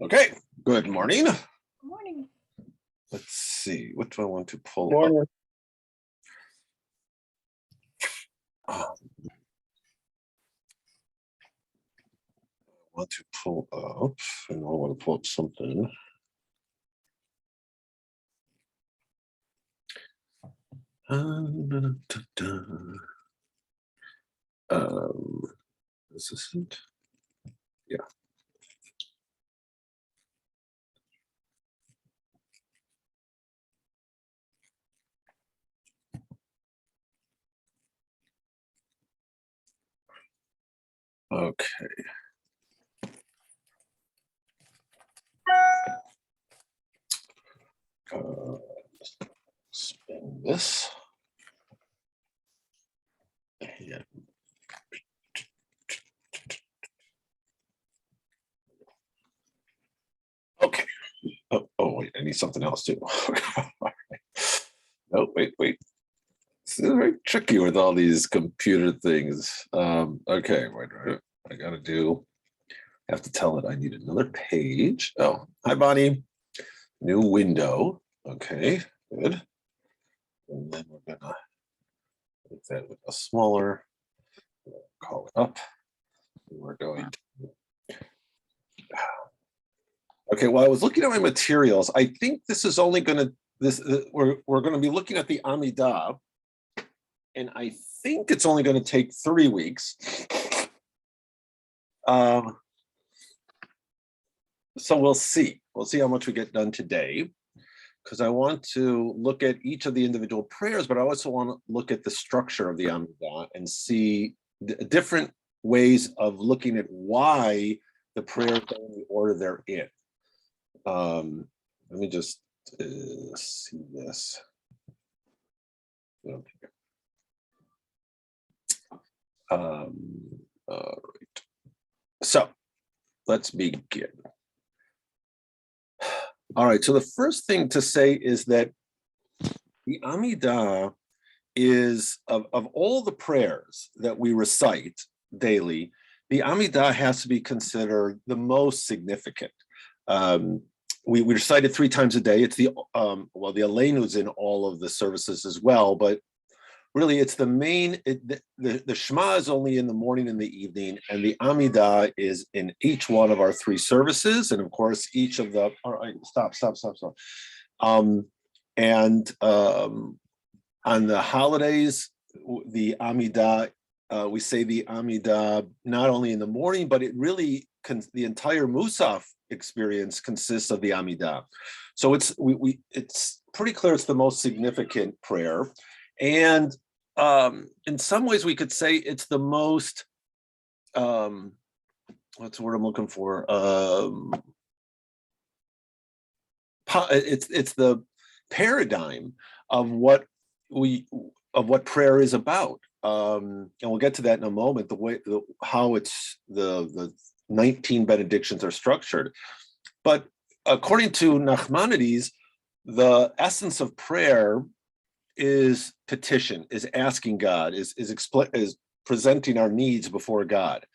Okay, good morning. Good morning. Let's see, what do I want to pull Morning. up? I want to pull up, and I want to pull up something. Is this it? Yeah. Okay. Spin this. And okay. Oh, wait, I need something else too. No, wait. This is very tricky with all these computer things. Okay, wait. I gotta do. I have to tell it I need another page. Oh, hi, Bonnie. New window. Okay, good. And then we're gonna make that with a smaller. Call it up. And we're going to. Okay, well, I was looking at my materials. I think this is only going to we're going to be looking at the Amidah, and I think it's only going to take 3 weeks. So we'll see. We'll see how much we get done today, because I want to look at each of the individual prayers, but I also want to look at the structure of the Amidah and see different ways of looking at why the prayers are in the order they're in. Let me just see this. Okay. All right. So let's begin. All right, so the first thing to say is that the Amidah is, of all the prayers that we recite daily, the Amidah has to be considered the most significant. We recite it 3 times a day. It's the Aleinu is in all of the services as well, but really it's the main, the Shema is only in the morning and the evening, and the Amidah is in each one of our 3 services, and of course each of the, all right, stop. On the holidays, the Amidah, we say the Amidah not only in the morning, but it really, the entire Musaf experience consists of the Amidah. So it's pretty clear it's the most significant prayer. And in some ways we could say it's the most, what's the word I'm looking for? It's the paradigm of what prayer is about. And we'll get to that in a moment, how it's the 19 benedictions are structured. But according to Nachmanides, the essence of prayer is petition, is asking God, is presenting our needs before God,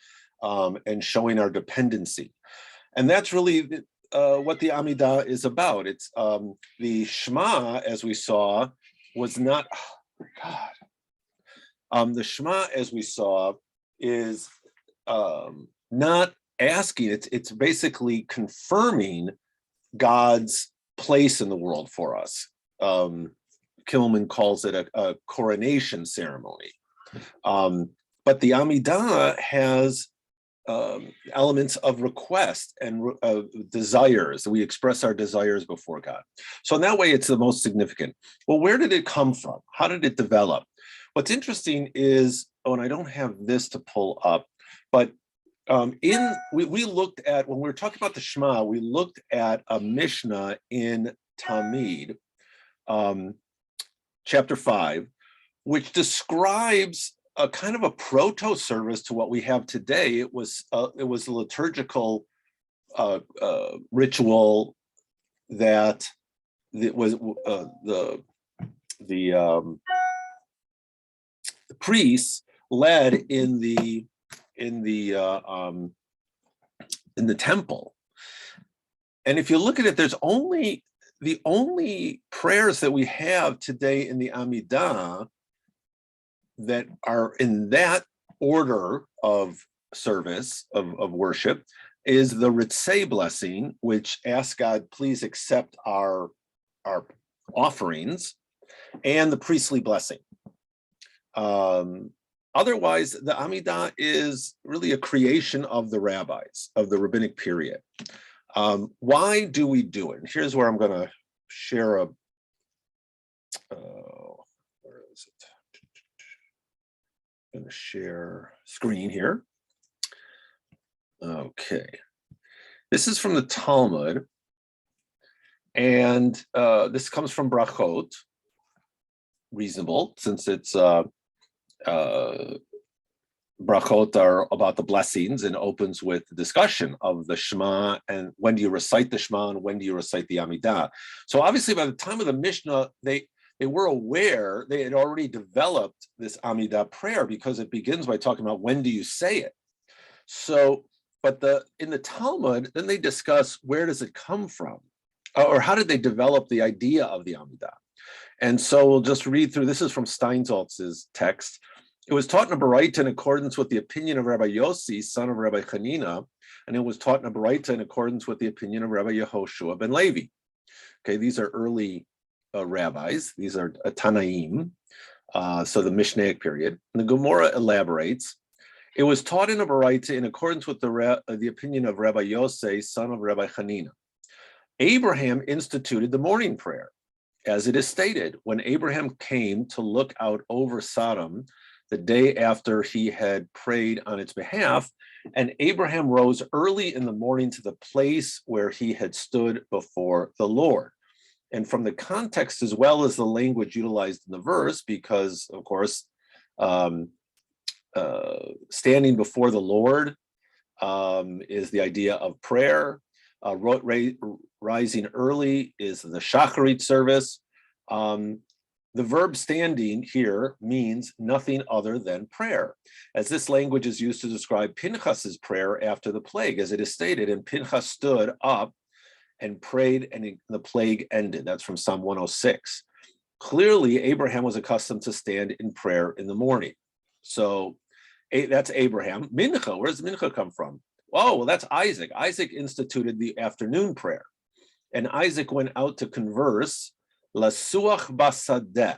and showing our dependency. And that's really what the Amidah is about. It's the Shema, as we saw, was not, the Shema, as we saw, is not asking, it's basically confirming God's place in the world for us. Kilman calls it a coronation ceremony. But the Amidah has elements of request and desires. We express our desires before God. So in that way, it's the most significant. Well, where did it come from? How did it develop? What's interesting is, and I don't have this to pull up, but we looked at, when we were talking about the Shema, we looked at a Mishnah in Tamid, chapter 5, which describes a kind of a proto-service to what we have today. It was a liturgical ritual that it was the priests led in the in the temple. And if you look at it, there's only the only prayers that we have today in the Amidah that are in that order of service, of worship, is the Ritzei blessing, which asks God, please accept our offerings, and the priestly blessing. Otherwise, the Amidah is really a creation of the rabbis of the rabbinic period. Why do we do it? And here's where I'm going to share a, where is it? I'm going to share screen here. Okay. This is from the Talmud, and this comes from Brachot. Reasonable, since it's Brachot are about the blessings and opens with the discussion of the Shema and when do you recite the Shema and when do you recite the Amidah. So obviously by the time of the Mishnah, they were aware, they had already developed this Amidah prayer because it begins by talking about when do you say it. So, but in the Talmud, then they discuss where does it come from, or how did they develop the idea of the Amidah. And so we'll just read through, this is from Steinsaltz's text. It was taught in a Baraita in accordance with the opinion of Rabbi Yossi, son of Rabbi Chanina, and it was taught in a Baraita in accordance with the opinion of Rabbi Yehoshua ben Levi. Okay, these are early rabbis. These are Tanaim, so the Mishnaic period. And the Gemara elaborates. It was taught in a Baraita in accordance with the opinion of Rabbi Yossi, son of Rabbi Chanina. Abraham instituted the morning prayer. As it is stated, when Abraham came to look out over Sodom, the day after he had prayed on its behalf, and Abraham rose early in the morning to the place where he had stood before the Lord. And from the context as well as the language utilized in the verse, because of course, standing before the Lord is the idea of prayer. Rising early is the Shacharit service. The verb standing here means nothing other than prayer, as this language is used to describe Pinchas's prayer after the plague, as it is stated, and Pinchas stood up and prayed, and the plague ended. That's from Psalm 106. Clearly, Abraham was accustomed to stand in prayer in the morning. So that's Abraham. Mincha, where does Mincha come from? Oh, well, that's Isaac. Isaac instituted the afternoon prayer, and Isaac went out to converse. Lasuach basadeh.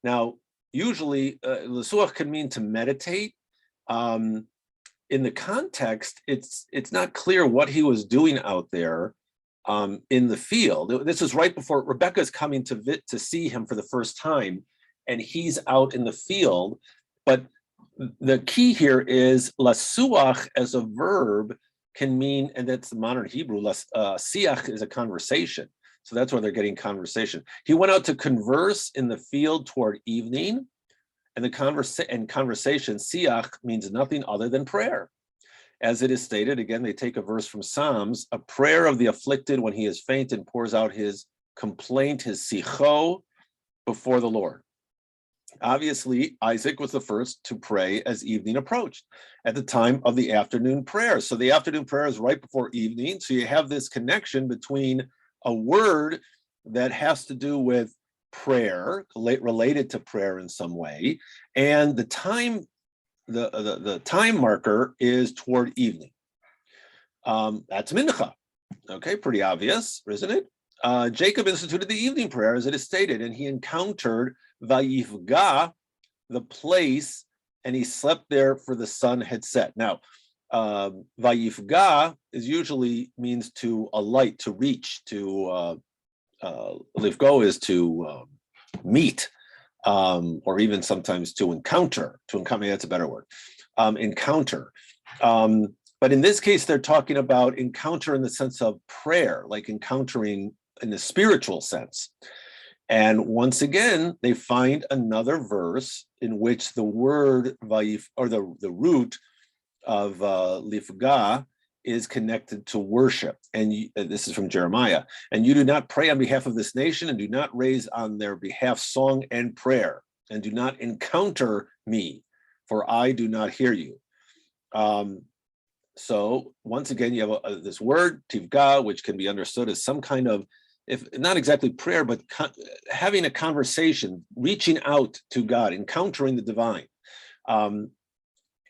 Now, usually, lasuach can mean to meditate. In the context, it's not clear what he was doing out there in the field. This is right before Rebecca's coming to see him for the first time, and he's out in the field. But the key here is lasuach as a verb can mean, and that's the modern Hebrew. Siach is a conversation. So that's where they're getting conversation. He went out to converse in the field toward evening, and the conversation, siach, means nothing other than prayer. As it is stated, again, they take a verse from Psalms, a prayer of the afflicted when he is faint and pours out his complaint, his sicho, before the Lord. Obviously, Isaac was the first to pray as evening approached at the time of the afternoon prayer. So the afternoon prayer is right before evening. So you have this connection between a word that has to do with prayer, related to prayer in some way, and the time, the time marker is toward evening. That's mincha. Okay, pretty obvious, isn't it? Jacob instituted the evening prayer, as it is stated, and he encountered Vayifga, the place, and he slept there for the sun had set. Now, Vayifga is usually means to alight, to reach, to livgo is to meet, or even sometimes to encounter. That's a better word. Encounter. But in this case, they're talking about encounter in the sense of prayer, like encountering in the spiritual sense. And once again, they find another verse in which the word vayif, or the root of lifga, is connected to worship. And this is from Jeremiah. And you do not pray on behalf of this nation, and do not raise on their behalf song and prayer, and do not encounter me, for I do not hear you. So once again, you have this word tivga, which can be understood as some kind of, if not exactly prayer, but having a conversation, reaching out to God, encountering the divine.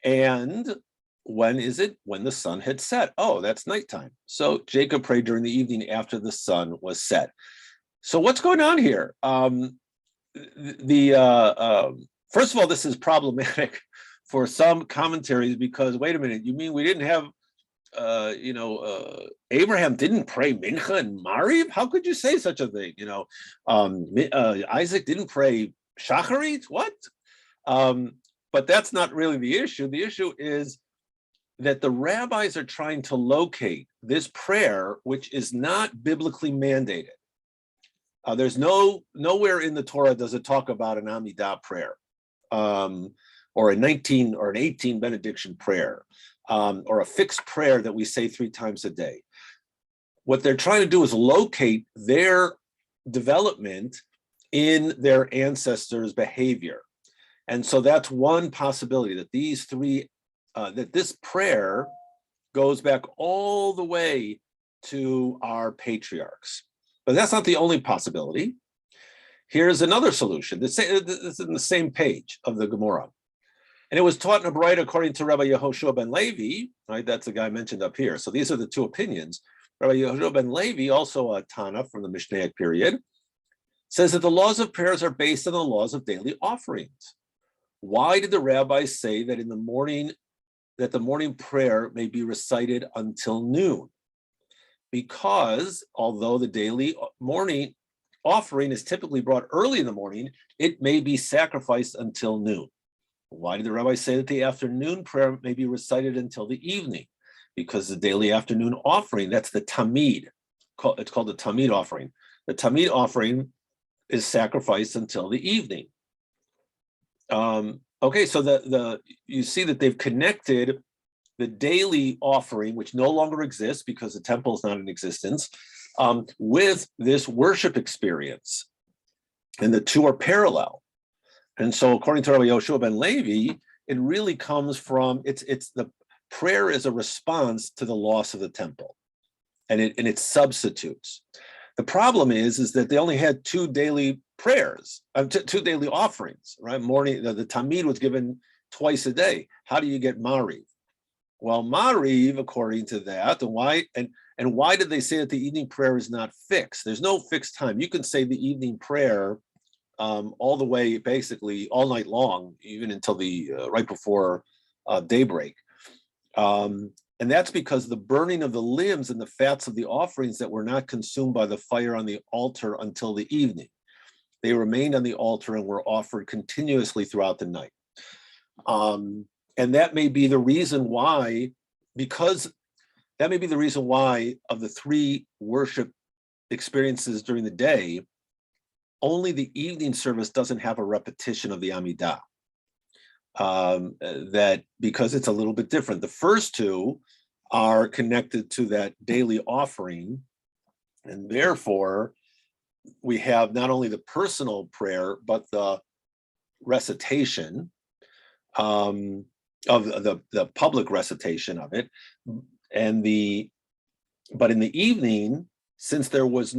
And when is it? When the sun had set. Oh, that's nighttime. So Jacob prayed during the evening after the sun was set. So what's going on here? First of all, this is problematic for some commentaries because, wait a minute, you mean we didn't have, Abraham didn't pray Mincha and Mariv? How could you say such a thing? Isaac didn't pray Shacharit? What? But that's not really the issue. The issue is that the rabbis are trying to locate this prayer, which is not biblically mandated. There's nowhere in the Torah does it talk about an Amidah prayer, or a 19 or an 18 benediction prayer, or a fixed prayer that we say 3 times a day. What they're trying to do is locate their development in their ancestors' behavior. And so that's one possibility, that these three, that this prayer goes back all the way to our patriarchs. But that's not the only possibility. Here's another solution. This is in the same page of the Gemara. And it was taught in a bride according to Rabbi Yehoshua ben Levi, right? That's the guy mentioned up here. So these are the 2 opinions. Rabbi Yehoshua ben Levi, also a Tana from the Mishnaic period, says that the laws of prayers are based on the laws of daily offerings. Why did the rabbis say that in the morning, that the morning prayer may be recited until noon? Because although the daily morning offering is typically brought early in the morning, it may be sacrificed until noon. Why did the rabbis say that the afternoon prayer may be recited until the evening? Because the daily afternoon offering, that's the tamid. It's called the tamid offering. The tamid offering is sacrificed until the evening. Okay, so you see that they've connected the daily offering, which no longer exists because the temple is not in existence, with this worship experience. And the 2 are parallel. And so according to Rabbi Yehoshua ben Levi, it really comes from, it's the prayer is a response to the loss of the temple, and it substitutes. The problem is that they only had 2 daily prayers, 2 daily offerings, right? Morning, the Tamid was given twice a day. How do you get Mariv? Well, Mariv, according to that, and why did they say that the evening prayer is not fixed? There's no fixed time. You can say the evening prayer all the way, basically all night long, even until the right before daybreak. And that's because the burning of the limbs and the fats of the offerings that were not consumed by the fire on the altar until the evening. They remained on the altar and were offered continuously throughout the night. And that may be the reason why, of the 3 worship experiences during the day, only the evening service doesn't have a repetition of the Amidah. That because it's a little bit different. The first 2 are connected to that daily offering, and therefore we have not only the personal prayer, but the recitation of the public recitation of it. But in the evening, since there was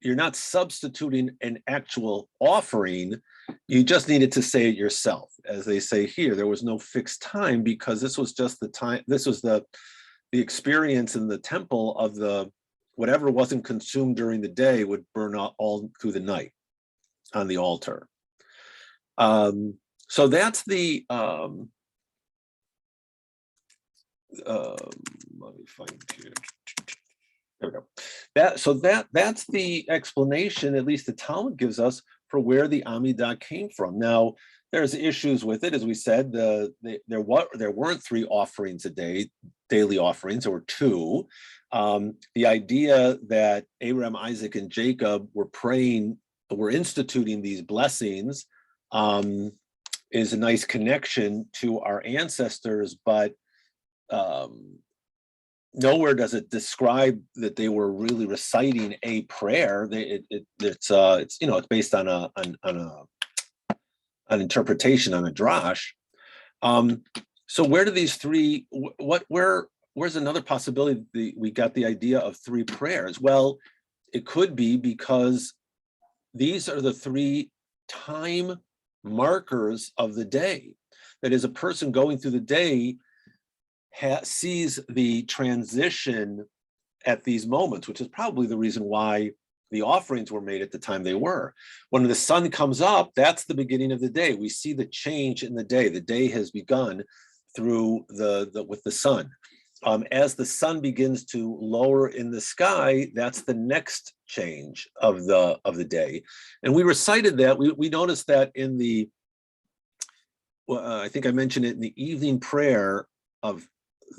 you're not substituting an actual offering, you just needed to say it yourself. As they say here, there was no fixed time because this was just the time, this was the experience in the temple of whatever wasn't consumed during the day would burn out all through the night on the altar. So that's the, let me find here. There we go. That's the explanation, at least the Talmud gives us, for where the Amidah came from. Now, there's issues with it, as we said. There weren't 3 offerings a day, daily offerings. There were 2. The idea that Abraham, Isaac, and Jacob were instituting these blessings is a nice connection to our ancestors, but nowhere does it describe that they were really reciting a prayer. It's based on an interpretation, on a drash. So where do these 3? where's another possibility we got the idea of three prayers? Well, it could be because these are the three time markers of the day. That is, a person going through the day sees the transition at these moments, which is probably the reason why the offerings were made at the time they were. When the sun comes up, that's the beginning of the day. We see the change in the day. The day has begun through with the sun. As the sun begins to lower in the sky, that's the next change of the day. And we recited that. We noticed that in the, I think I mentioned it in the evening prayer of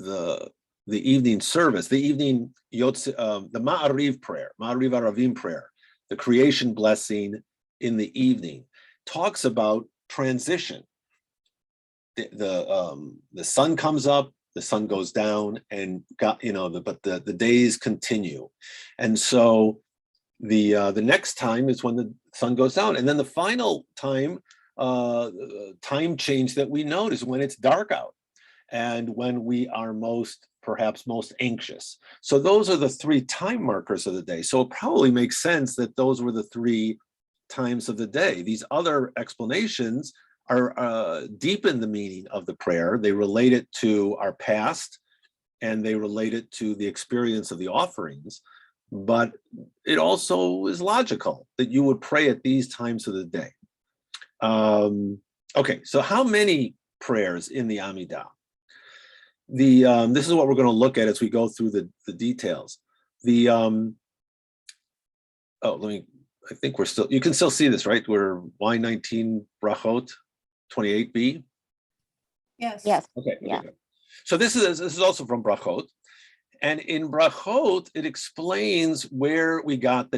the evening service, the evening the Ma'ariv prayer, Ma'ariv Aravim prayer, the creation blessing in the evening, talks about transition. The sun comes up, the sun goes down, and but the days continue. And so the next time is when the sun goes down, and then the final time change that we note is when it's dark out and when we are perhaps most anxious. So those are the three time markers of the day. So it probably makes sense that those were the three times of the day. These other explanations are deepen the meaning of the prayer. They relate it to our past, and they relate it to the experience of the offerings. But it also is logical that you would pray at these times of the day. Okay, so how many prayers in the Amidah? This is what we're going to look at as we go through the details. I think we're still, you can still see this, right? We're Y19 Brachot 28b. Yes. Okay. Yeah. So this is also from Brachot. And in Brachot, it explains where we got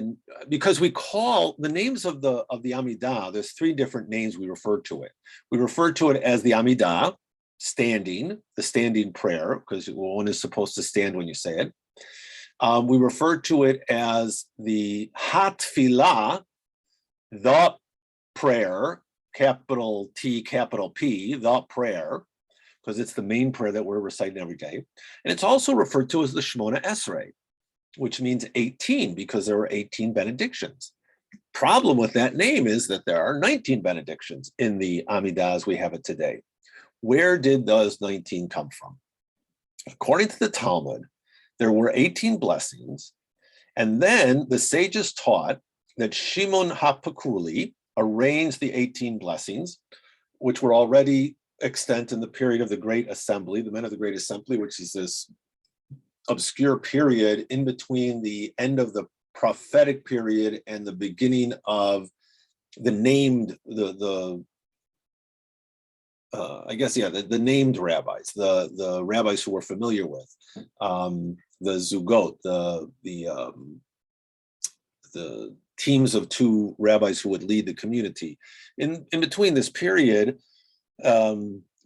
because we call the names of the Amidah, there's three different names we refer to it. We refer to it as the Amidah, standing, the standing prayer, because one is supposed to stand when you say it. We refer to it as the Hatfilah, the prayer, capital T, capital P, the prayer, because it's the main prayer that we're reciting every day. And it's also referred to as the Shmona Esrei, which means 18, because there are 18 benedictions. Problem with that name is that there are 19 benedictions in the Amidah as we have it today. Where did those 19 come from? According to the Talmud, there were 18 blessings, and then the sages taught that Shimon HaPakuli arranged the 18 blessings, which were already extant in the period of the Great Assembly, the men of the Great Assembly, which is this obscure period in between the end of the prophetic period and the beginning of the named, the named rabbis, the rabbis who we're familiar with, the Zugot, the teams of two rabbis who would lead the community. In between this period,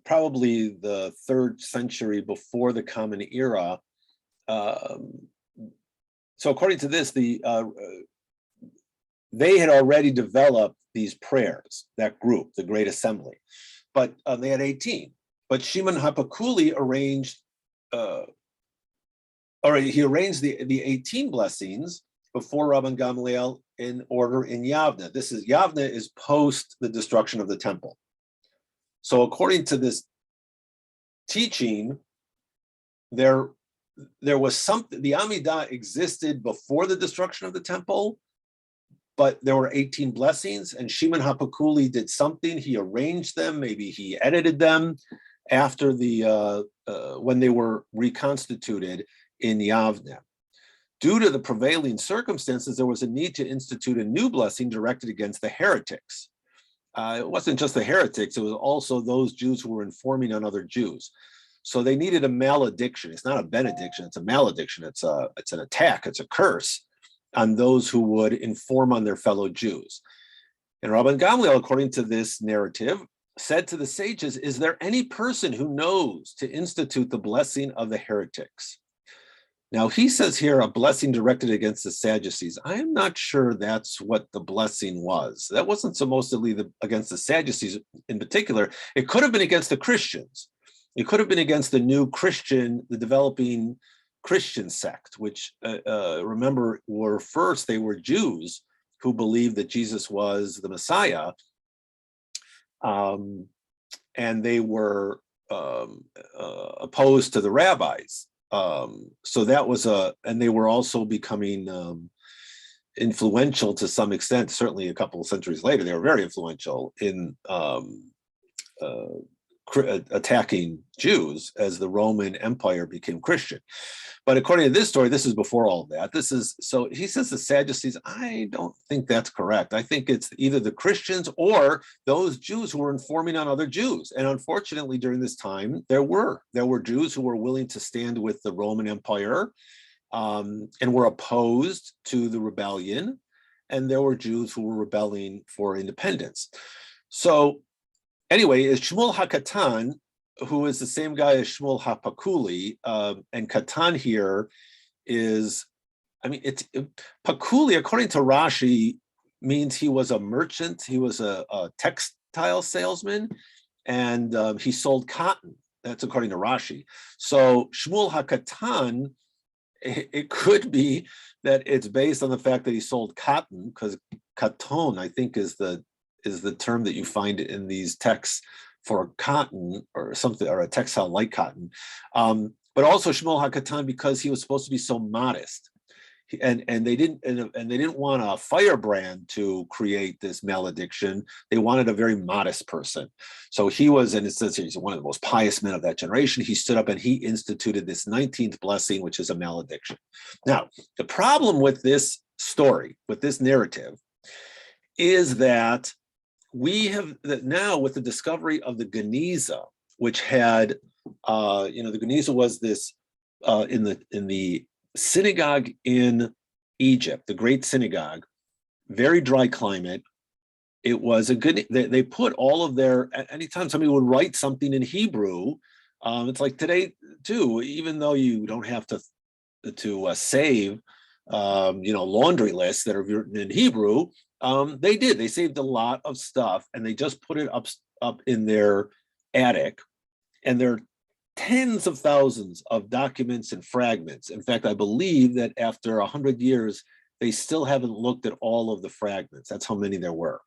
probably the 3rd century before the Common Era. So according to this, they had already developed these prayers, that group, the Great Assembly, but they had 18. But Shimon HaPakuli arranged, he arranged the 18 blessings before Rabban Gamliel in order in Yavne. Yavne is post the destruction of the temple. So according to this teaching, there was something, the Amidah existed before the destruction of the temple, but there were 18 blessings, and Shimon HaPakuli did something. He arranged them, maybe he edited them after when they were reconstituted in Yavne. Due to the prevailing circumstances, there was a need to institute a new blessing directed against the heretics. It wasn't just the heretics, it was also those Jews who were informing on other Jews. So they needed a malediction. It's not a benediction, it's a malediction. It's an attack, it's a curse on those who would inform on their fellow Jews. And Rabban Gamliel, according to this narrative, said to the sages, is there any person who knows to institute the blessing of the heretics? Now he says here, a blessing directed against the Sadducees. I am not sure that's what the blessing was. That wasn't supposedly against the Sadducees in particular. It could have been against the Christians. It could have been against the new Christian, the developing Christian sect, which remember they were Jews who believed that Jesus was the Messiah, and they were opposed to the rabbis. So that was and they were also becoming influential to some extent. Certainly, a couple of centuries later, they were very influential in attacking Jews as the Roman Empire became Christian. But according to this story, this is before all of that. So he says the Sadducees. I don't think that's correct. I think it's either the Christians or those Jews who were informing on other Jews. And unfortunately, during this time, there were Jews who were willing to stand with the Roman Empire and were opposed to the rebellion. And there were Jews who were rebelling for independence. So anyway, Shmuel HaKatan, who is the same guy as Shmuel HaPakuli, and Katan here is, Pakuli, according to Rashi, means he was a merchant, he was a textile salesman, and he sold cotton. That's according to Rashi. So Shmuel HaKatan, it could be that it's based on the fact that he sold cotton, because katon, I think, is the term that you find in these texts for cotton or something, or a textile like cotton. But also Shmuel HaKatan, because he was supposed to be so modest, and they didn't want a firebrand to create this malediction. They wanted a very modest person. So he was, and it says he's one of the most pious men of that generation. He stood up and he instituted this 19th blessing, which is a malediction. Now, the problem with this story, with this narrative, is that we have that now, with the discovery of the Geniza, which had, the Geniza was this in the synagogue in Egypt, the great synagogue, very dry climate. It was a good. They put all of their. Anytime somebody would write something in Hebrew, it's like today too. Even though you don't have to save, laundry lists that are written in Hebrew. They saved a lot of stuff, and they just put it up in their attic, and there are tens of thousands of documents and fragments. In fact, I believe that after 100 years, they still haven't looked at all of the fragments. That's how many there were.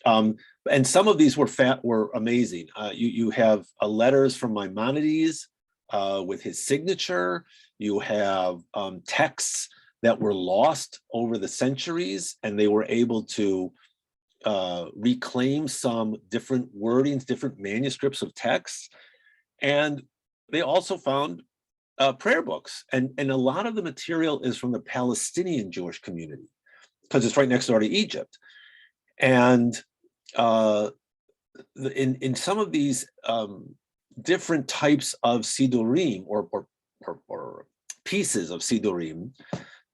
And some of these were amazing. You have letters from Maimonides with his signature. You have texts that were lost over the centuries, and they were able to reclaim some different wordings, different manuscripts of texts. And they also found prayer books. And a lot of the material is from the Palestinian Jewish community, because it's right next door to Egypt. And in some of these different types of Sidurim or pieces of Sidurim,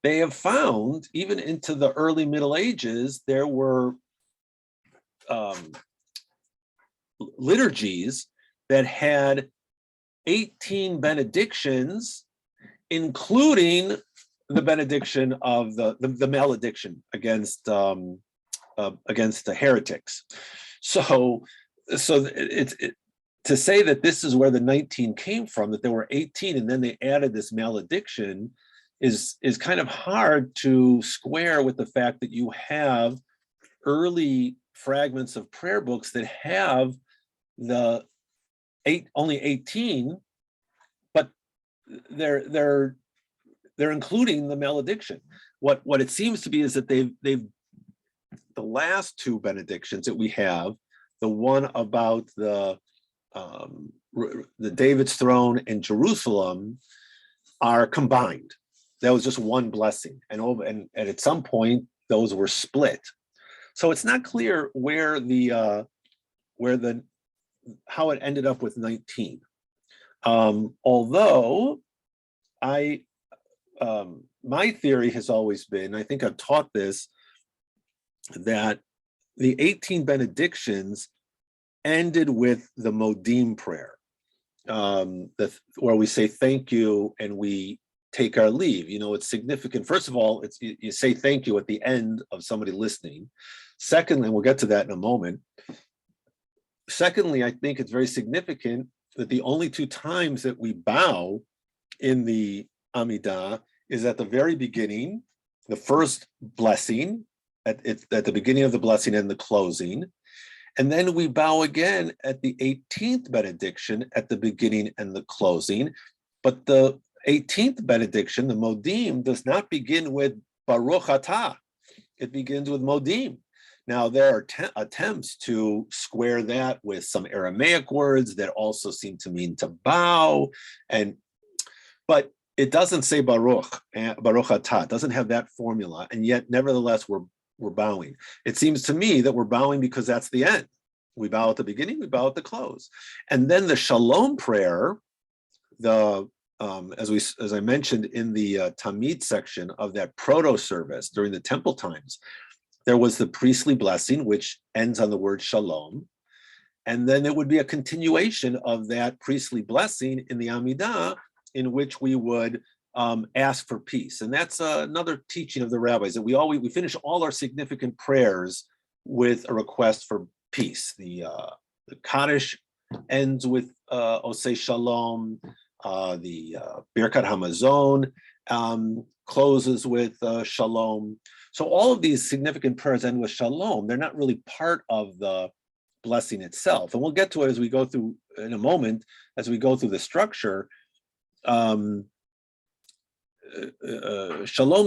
they have found, even into the early Middle Ages, there were liturgies that had 18 benedictions, including the benediction of the malediction against the heretics. So it's to say that this is where the 19 came from, that there were 18 and then they added this malediction, is kind of hard to square with the fact that you have early fragments of prayer books that have only 18, but they're including the malediction. What it seems to be is that they've the last two benedictions that we have, the one about the David's throne in Jerusalem, are combined. That was just one blessing, and at some point those were split. So it's not clear how it ended up with 19. Although my theory has always been, I think I've taught this, that the 18 benedictions ended with the Modim prayer, where we say thank you and we take our leave. It's significant. First of all, you say thank you at the end of somebody listening. Secondly, and we'll get to that in a moment. Secondly, I think it's very significant that the only two times that we bow in the Amidah is at the very beginning, the first blessing, at the beginning of the blessing and the closing. And then we bow again at the 18th benediction at the beginning and the closing. But the 18th benediction, the Modim, does not begin with Baruch Atah. It begins with Modim. Now, there are attempts to square that with some Aramaic words that also seem to mean to bow, but it doesn't say Baruch Atah. It doesn't have that formula, and yet, nevertheless, we're bowing. It seems to me that we're bowing because that's the end. We bow at the beginning, we bow at the close, and then the Shalom prayer, as I mentioned in the Tamid section of that proto service during the temple times, there was the priestly blessing, which ends on the word shalom. And then it would be a continuation of that priestly blessing in the Amidah, in which we would ask for peace. And that's another teaching of the rabbis, that we finish all our significant prayers with a request for peace. The Kaddish ends with Osei Shalom. The Birkat Hamazon closes with Shalom. So all of these significant prayers end with Shalom. They're not really part of the blessing itself. And we'll get to it as we go through in a moment, as we go through the structure. Shalom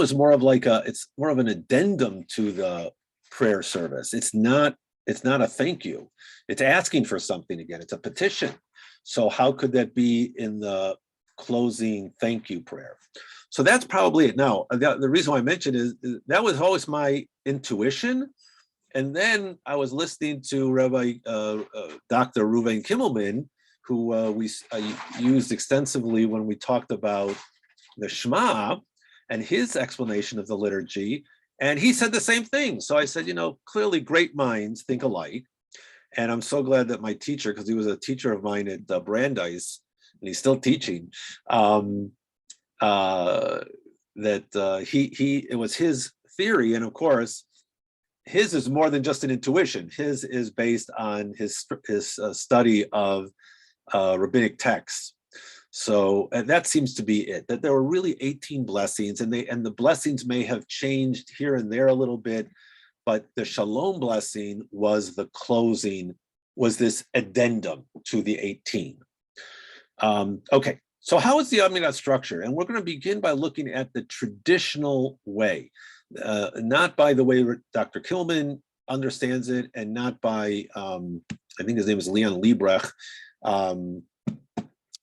is more of it's more of an addendum to the prayer service. It's not a thank you. It's asking for something again. It's a petition. So how could that be in the closing thank you prayer? So that's probably it. Now, the reason why I mentioned is that was always my intuition. And then I was listening to Rabbi Dr. Reuven Kimmelman, who we used extensively when we talked about the Shema and his explanation of the liturgy. And he said the same thing. So I said, clearly great minds think alike. And I'm so glad that my teacher, because he was a teacher of mine at Brandeis, and he's still teaching, it was his theory. And of course, his is more than just an intuition. His is based on his study of rabbinic texts. So and that seems to be it, that there were really 18 blessings, and the blessings may have changed here and there a little bit, but the Shalom blessing was the closing, was this addendum to the 18. Okay, so how is the Amidah structure? And we're going to begin by looking at the traditional way, not by the way Dr. Kilman understands it, and not by, I think his name is Leon Liebrecht,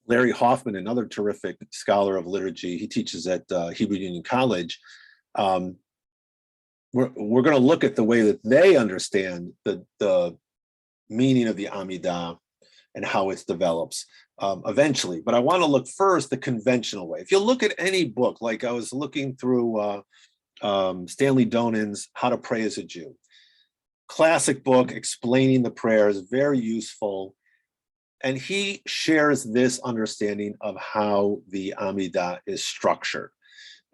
Larry Hoffman, another terrific scholar of liturgy. He teaches at Hebrew Union College. We're going to look at the way that they understand the meaning of the Amidah and how it develops eventually. But I want to look first the conventional way. If you look at any book, like I was looking through Stanley Donin's How to Pray as a Jew, classic book explaining the prayers, very useful. And he shares this understanding of how the Amidah is structured.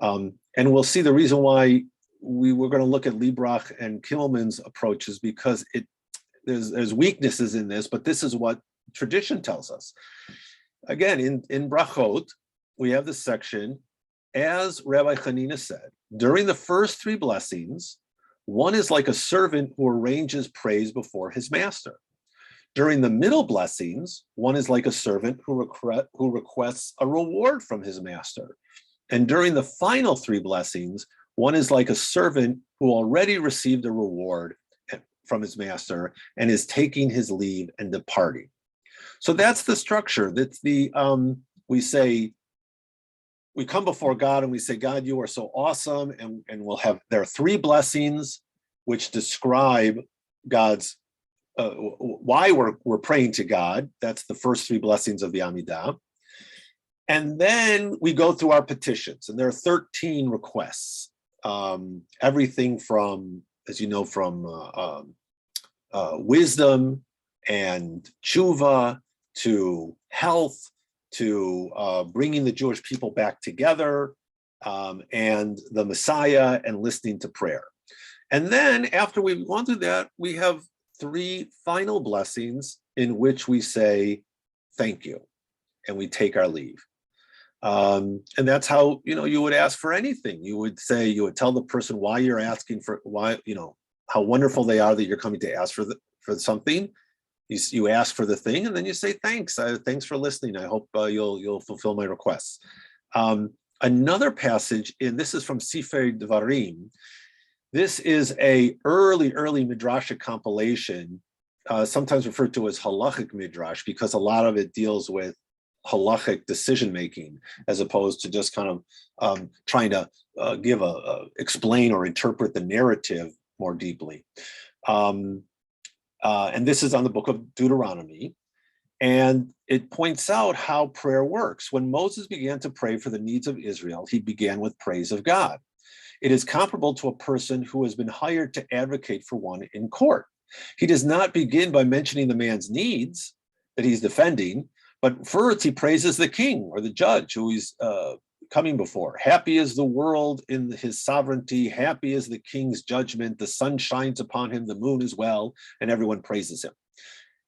And we'll see the reason why we were going to look at Liebrecht and Kimmelman's approaches, because there's weaknesses in this, but this is what tradition tells us. Again, in Brachot, we have this section, as Rabbi Hanina said, during the first three blessings, one is like a servant who arranges praise before his master. During the middle blessings, one is like a servant who requests a reward from his master. And during the final three blessings, one is like a servant who already received a reward from his master and is taking his leave and departing. So that's the structure. That's the, we come before God and we say, God, you are so awesome. And there are three blessings which describe God's, why we're praying to God. That's the first three blessings of the Amidah. And then we go through our petitions, and there are 13 requests. Everything from, as you know, from wisdom and tshuva to health to bringing the Jewish people back together, and the Messiah, and listening to prayer. And then after we've gone through that, we have three final blessings in which we say, thank you, and we take our leave. And that's how, you would ask for anything. You would tell the person why you're asking for, why, how wonderful they are that you're coming to ask for something. You ask for the thing, and then you say, thanks. Thanks for listening. I hope you'll fulfill my requests. Another passage, and this is from Sefer Devarim. This is a early midrashic compilation, sometimes referred to as halachic midrash, because a lot of it deals with halachic decision making, as opposed to just kind of trying to explain or interpret the narrative more deeply. And this is on the book of Deuteronomy, and it points out how prayer works. When Moses began to pray for the needs of Israel, he began with praise of God. It is comparable to a person who has been hired to advocate for one in court. He does not begin by mentioning the man's needs that he's defending, but first he praises the king or the judge who he's coming before. Happy is the world in his sovereignty. Happy is the king's judgment. The sun shines upon him, the moon as well, and everyone praises him.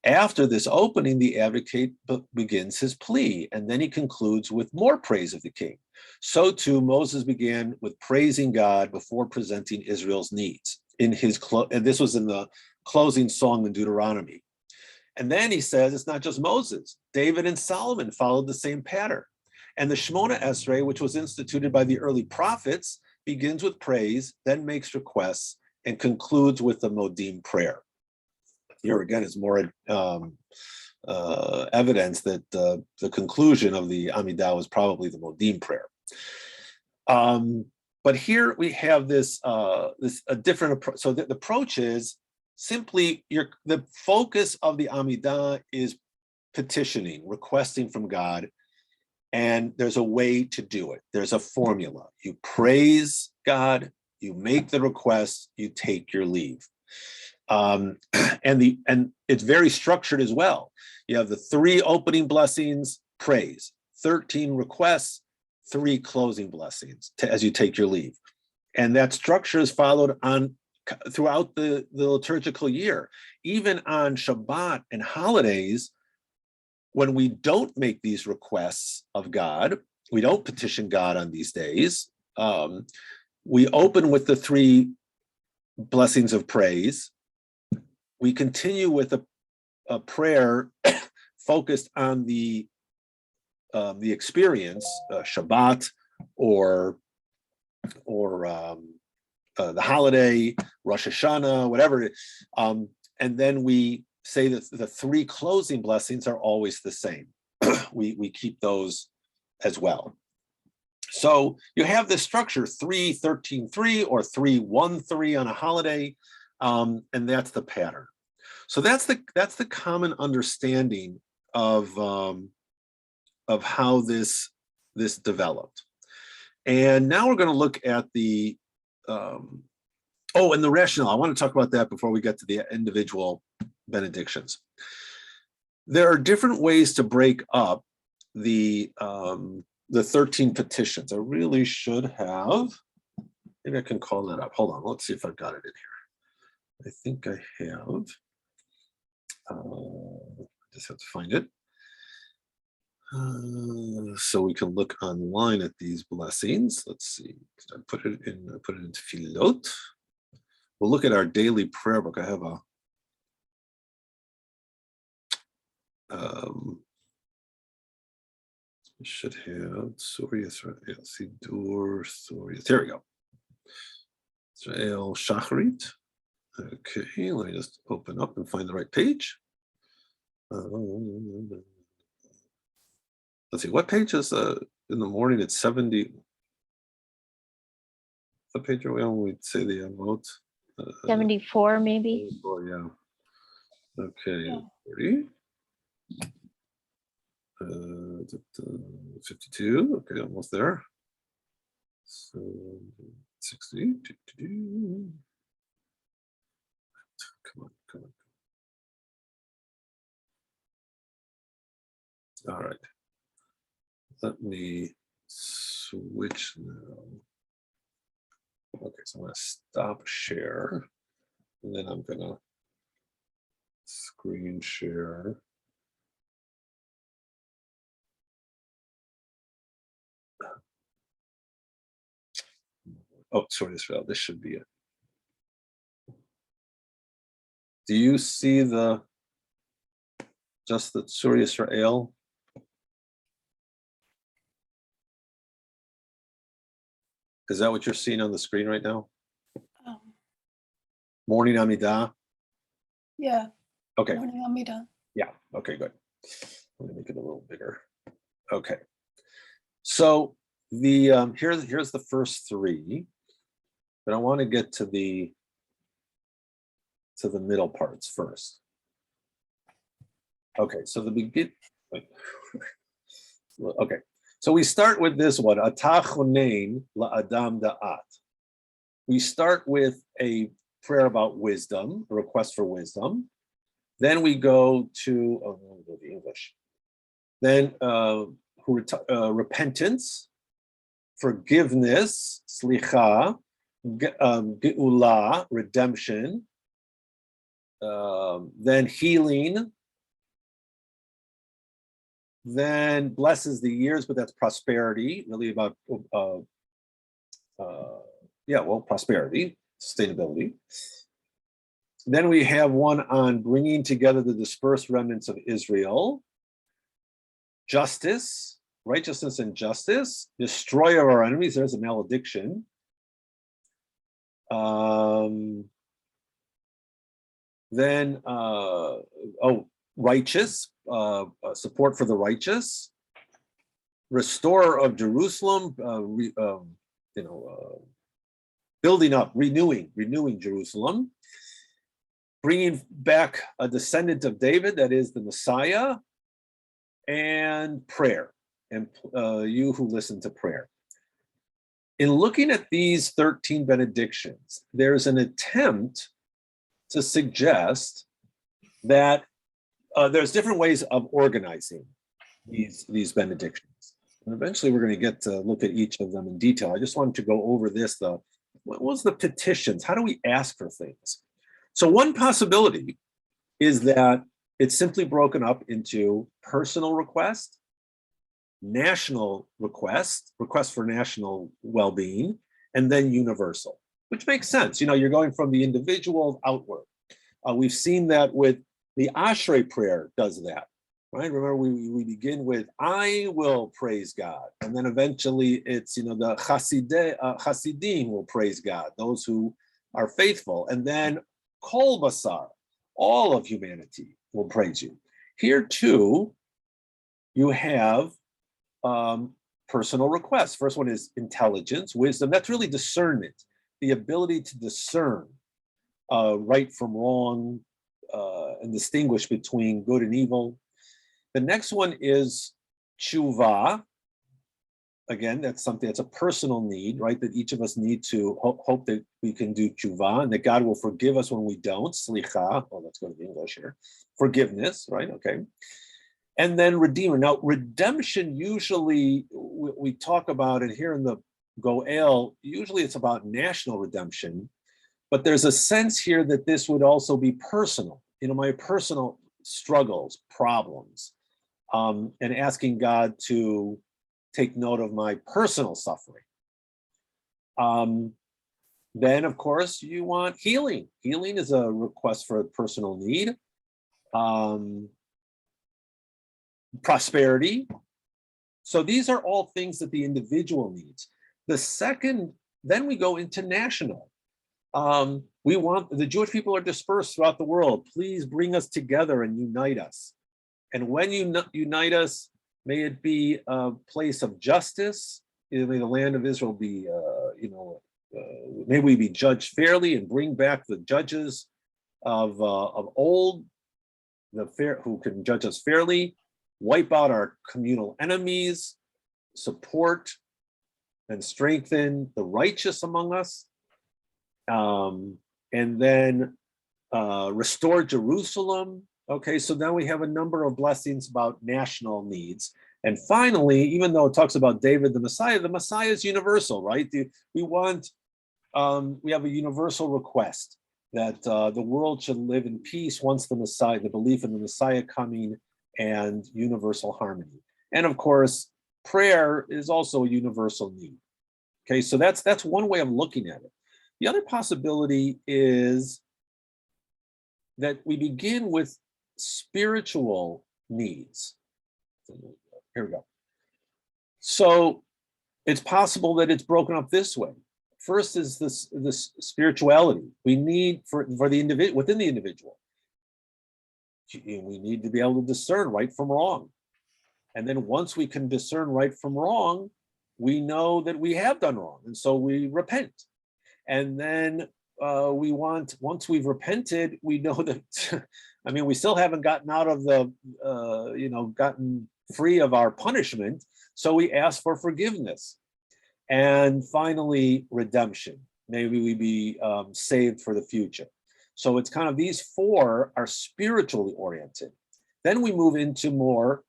After this opening, the advocate begins his plea, and then he concludes with more praise of the king. So too, Moses began with praising God before presenting Israel's needs. And this was in the closing song in Deuteronomy. And then he says, it's not just Moses. David and Solomon followed the same pattern. And the Shemona Esrei, which was instituted by the early prophets, begins with praise, then makes requests, and concludes with the Modim prayer. Here again is more evidence that the conclusion of the Amidah was probably the Modim prayer. But here we have a different approach. So the approach is simply the focus of the Amidah is petitioning, requesting from God, and there's a way to do it. There's a formula. You praise God, you make the request, you take your leave. And it's very structured as well. You have the 3 opening blessings, praise, 13 requests, 3 closing blessings as you take your leave. And that structure is followed throughout the liturgical year. Even on Shabbat and holidays, when we don't make these requests of God, we don't petition God on these days, we open with the 3 blessings of praise. We continue with a prayer focused on the experience, Shabbat or the holiday, Rosh Hashanah, whatever it is. And then we say that the 3 closing blessings are always the same. we keep those as well. So you have this structure, 3, 13, 3, or 3, 1, 3 on a holiday, and that's the pattern. So that's the common understanding of how this developed. And now we're going to look at the and the rationale. I want to talk about that before we get to the individual benedictions. There are different ways to break up the 13 petitions. I really should have, maybe I can call that up. Hold on, let's see if I've got it in here. I think I have. Just have to find it. So we can look online at these blessings. Let's see. I put it in Tefillot. We'll look at our daily prayer book. I have a should have Surya, Sidur, Surya. There we go. Israel Shacharit. Okay, let me just open up and find the right page. Let's see, what page is in the morning? It's 70. What page are we on? We'd say the amount. 74, maybe. 74, yeah. Okay, yeah. 40. 52. Okay, almost there. So 60. Come on. All right. Let me switch now. Okay, so I'm going to stop share, and then I'm going to screen share. Oh, sorry, this should be it. Do you see just the Tzur Yisrael? Is that what you're seeing on the screen right now? Morning Amidah? Yeah. Okay. Morning, Amidah. Yeah, okay, good. Let me make it a little bigger. Okay. So here's the first three, but I want to get to the middle parts first. Okay, so okay, so we start with this one, Atah chonein la'adam da'at. We start with a prayer about wisdom, a request for wisdom. Then we go to, let me go to English. Then repentance, forgiveness, slicha, geula, redemption, then healing, then blesses the years, but that's prosperity, really about, prosperity, sustainability. Then we have one on bringing together the dispersed remnants of Israel, justice, righteousness and justice, destroyer of our enemies, there's a malediction. Then, righteous, support for the righteous, restorer of Jerusalem, building up, renewing Jerusalem, bringing back a descendant of David, that is the Messiah, and prayer, and you who listen to prayer. In looking at these 13 benedictions, there's an attempt to suggest that there's different ways of organizing these benedictions. And eventually we're going to get to look at each of them in detail. I just wanted to go over this, what was the petitions? How do we ask for things? So one possibility is that it's simply broken up into personal request, national request for national well-being, and then universal, which makes sense. You're going from the individual outward. We've seen that with the Ashrei prayer does that, right? Remember, we begin with, I will praise God. And then eventually it's, the Hasidim will praise God, those who are faithful. And then Kol Basar, all of humanity will praise you. Here too, you have personal requests. First one is intelligence, wisdom. That's really discernment, the ability to discern right from wrong and distinguish between good and evil. The next one is tshuva. Again, that's a personal need, right? That each of us need to hope that we can do tshuva and that God will forgive us when we don't. Slicha. Oh, let's go to the English here. Forgiveness, right? Okay. And then redeemer. Now, redemption, usually we talk about it here in the Goel, usually it's about national redemption, but there's a sense here that this would also be personal, my personal struggles, problems, and asking God to take note of my personal suffering. Then, of course, you want healing. Healing is a request for a personal need. Prosperity. So these are all things that the individual needs. Then we go into national. We want, the Jewish people are dispersed throughout the world. Please bring us together and unite us. And when you unite us, may it be a place of justice. May the land of Israel be, may we be judged fairly and bring back the judges of old, who can judge us fairly, wipe out our communal enemies, support and strengthen the righteous among us, and then restore Jerusalem. Okay, so now we have a number of blessings about national needs. And finally, even though it talks about David, the Messiah is universal, right? We have a universal request that the world should live in peace once the belief in the Messiah coming, and universal harmony. And of course, prayer is also a universal need. Okay, so that's one way of looking at it. The other possibility is that we begin with spiritual needs. Here we go. So it's possible that it's broken up this way. First is this spirituality we need for the individual, within the individual. We need to be able to discern right from wrong. And then once we can discern right from wrong, we know that we have done wrong. And so we repent. And then once we've repented, we know that, I mean, we still haven't gotten out of gotten free of our punishment. So we ask for forgiveness. And finally, redemption. Maybe we be saved for the future. So it's kind of these four are spiritually oriented. Then we move into more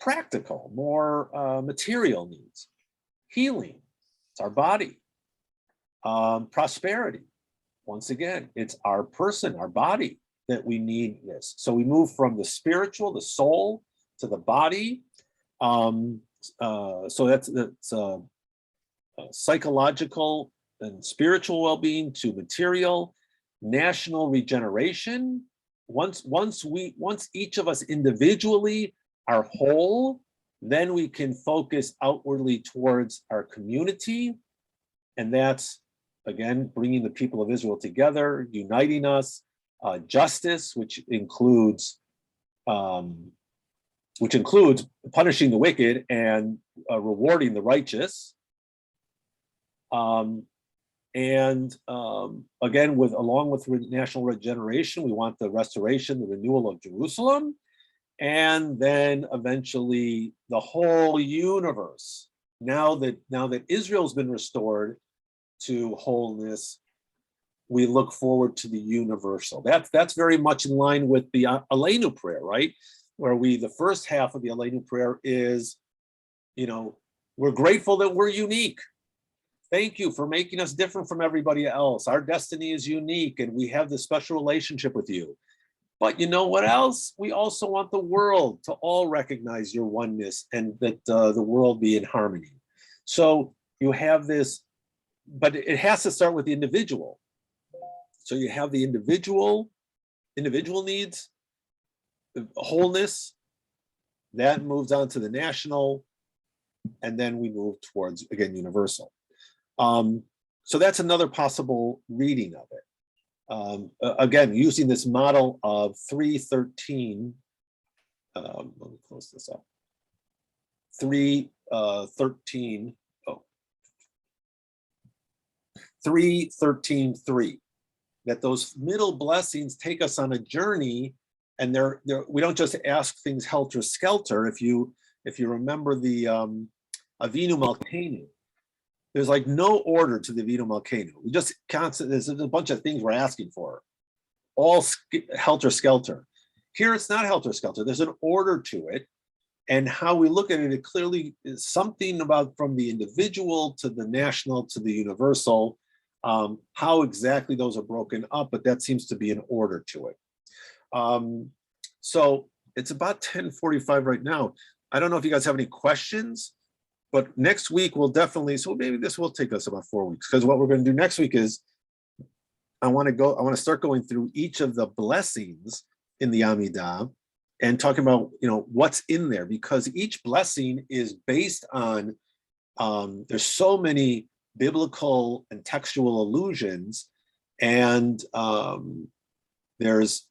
practical, more material needs. Healing, it's our body. Prosperity, once again, it's our person, our body that we need this. So we move from the spiritual, the soul, to the body. So that's psychological and spiritual well-being to material, national regeneration. Once each of us individually are whole, then we can focus outwardly towards our community. And that's, again, bringing the people of Israel together, uniting us, justice, which includes punishing the wicked and rewarding the righteous. Again, along with national regeneration, we want the restoration, the renewal of Jerusalem, and then eventually the whole universe. Now that Israel's been restored to wholeness, we look forward to the universal. That's very much in line with the Aleinu prayer, right? Where the first half of the Aleinu prayer is, we're grateful that we're unique. Thank you for making us different from everybody else. Our destiny is unique and we have this special relationship with you. But you know what else? We also want the world to all recognize your oneness and that the world be in harmony. So you have this, but it has to start with the individual. So you have the individual needs, the wholeness, that moves on to the national, and then we move towards, again, universal. So that's another possible reading of it. Again, using this model of 3:13, let me close this up. 3:13:3, that those middle blessings take us on a journey, and we don't just ask things helter skelter. If you remember the Avinu Malkeinu, there's like no order to the Avinu Malkeinu. We just there's a bunch of things we're asking for, all helter skelter. Here it's not helter skelter. There's an order to it, and how we look at it, it clearly is something about from the individual to the national to the universal. How exactly those are broken up, but that seems to be an order to it. So it's about 10:45 right now. I don't know if you guys have any questions. But next week we'll definitely, so maybe this will take us about 4 weeks, because what we're going to do next week is I want to start going through each of the blessings in the Amidah and talking about, what's in there, because each blessing is based on, there's so many biblical and textual allusions, and there's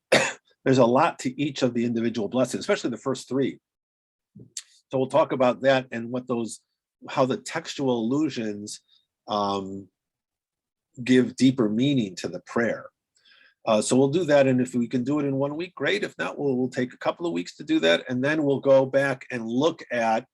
a lot to each of the individual blessings, especially the first three. So we'll talk about that and how the textual allusions give deeper meaning to the prayer. So we'll do that, and if we can do it in 1 week, great. If not, we'll take a couple of weeks to do that, and then we'll go back and look at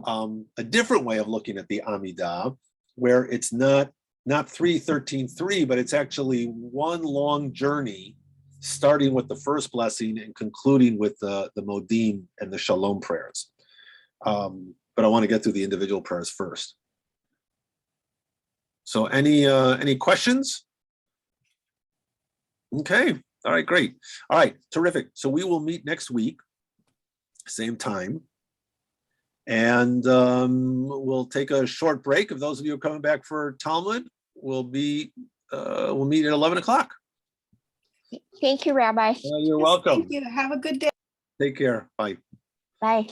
a different way of looking at the Amidah, where it's not 3:13:3, but it's actually one long journey, starting with the first blessing and concluding with the Modim and the Shalom prayers. But I want to get through the individual prayers first. So any questions? Okay, all right, great. All right, terrific. So we will meet next week, same time. And we'll take a short break. If those of you are coming back for Talmud, we'll meet at 11 o'clock. Thank you, Rabbi. You're welcome. Thank you. Have a good day. Take care. Bye. Bye.